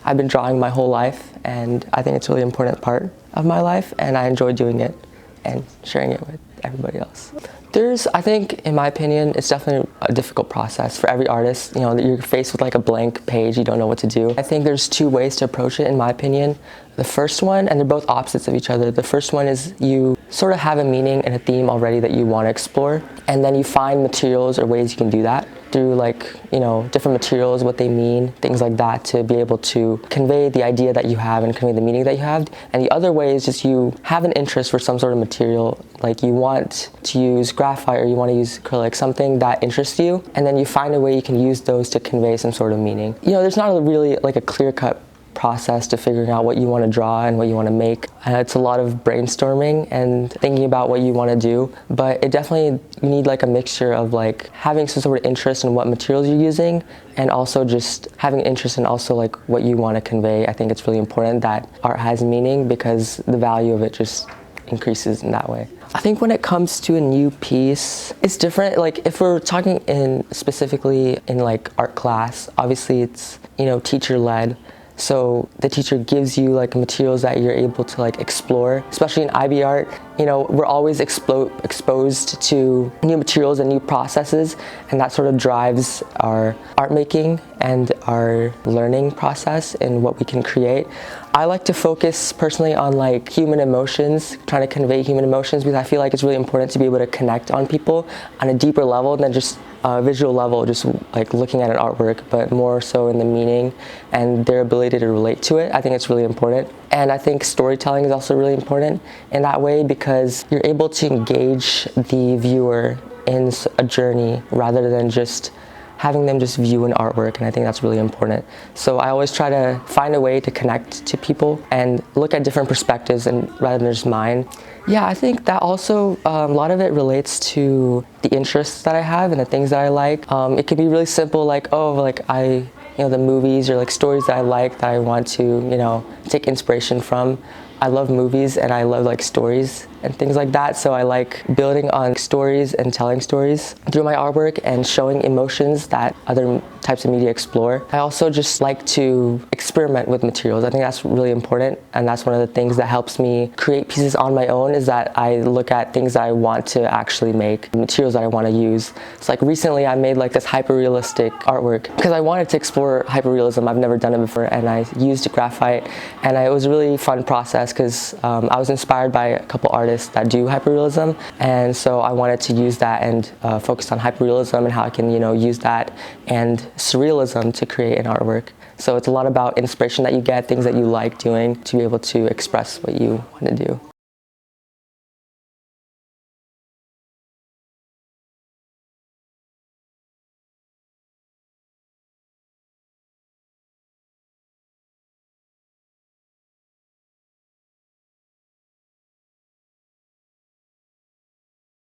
I've been drawing my whole life, and I think it's a really important part of my life, and I enjoy doing it and sharing it with everybody else. I think, in my opinion, it's definitely a difficult process for every artist. You're faced with like a blank page, you don't know what to do. I think there's two ways to approach it, in my opinion. The first one, and they're both opposites of each other. The first one is you sort of have a meaning and a theme already that you want to explore, and then you find materials or ways you can do that through different materials, what they mean, things like that, to be able to convey the idea that you have and convey the meaning that you have. And the other way is just you have an interest for some sort of material, like you want to use graphite or you want to use acrylic, something that interests you, and then you find a way you can use those to convey some sort of meaning. There's not really like a clear-cut process to figuring out what you want to draw and what you want to make. It's a lot of brainstorming and thinking about what you want to do, but you need like a mixture of like having some sort of interest in what materials you're using, and also just having an interest in also like what you want to convey. I think it's really important that art has meaning, because the value of it just increases in that way. I think when it comes to a new piece, it's different. Like if we're talking specifically in like art class, obviously it's teacher-led. So the teacher gives you like materials that you're able to like explore, especially in IB art. We're always exposed to new materials and new processes, and that sort of drives our art making and our learning process and what we can create. I like to focus personally on like human emotions, trying to convey human emotions, because I feel like it's really important to be able to connect on people on a deeper level than just a visual level, just like looking at an artwork, but more so in the meaning and their ability to relate to it. I think it's really important. And I think storytelling is also really important in that way, because you're able to engage the viewer in a journey rather than just having them just view an artwork, and I think that's really important. So I always try to find a way to connect to people and look at different perspectives and rather than just mine. Yeah, I think that also a lot of it relates to the interests that I have and the things that I like. It could be really simple, like the movies or like stories that I like that I want to take inspiration from. I love movies and I love like stories and things like that, so I like building on stories and telling stories through my artwork and showing emotions that other types of media explore. I also just like to experiment with materials. I think that's really important, and that's one of the things that helps me create pieces on my own, is that I look at things that I want to actually make, materials that I want to use. So like recently I made like this hyper-realistic artwork because I wanted to explore hyper-realism. I've never done it before, and I used graphite, and it was a really fun process because I was inspired by a couple artists that do hyperrealism, and so I wanted to use that and focus on hyperrealism and how I can use that and surrealism to create an artwork. So it's a lot about inspiration that you get, things that you like doing, to be able to express what you want to do.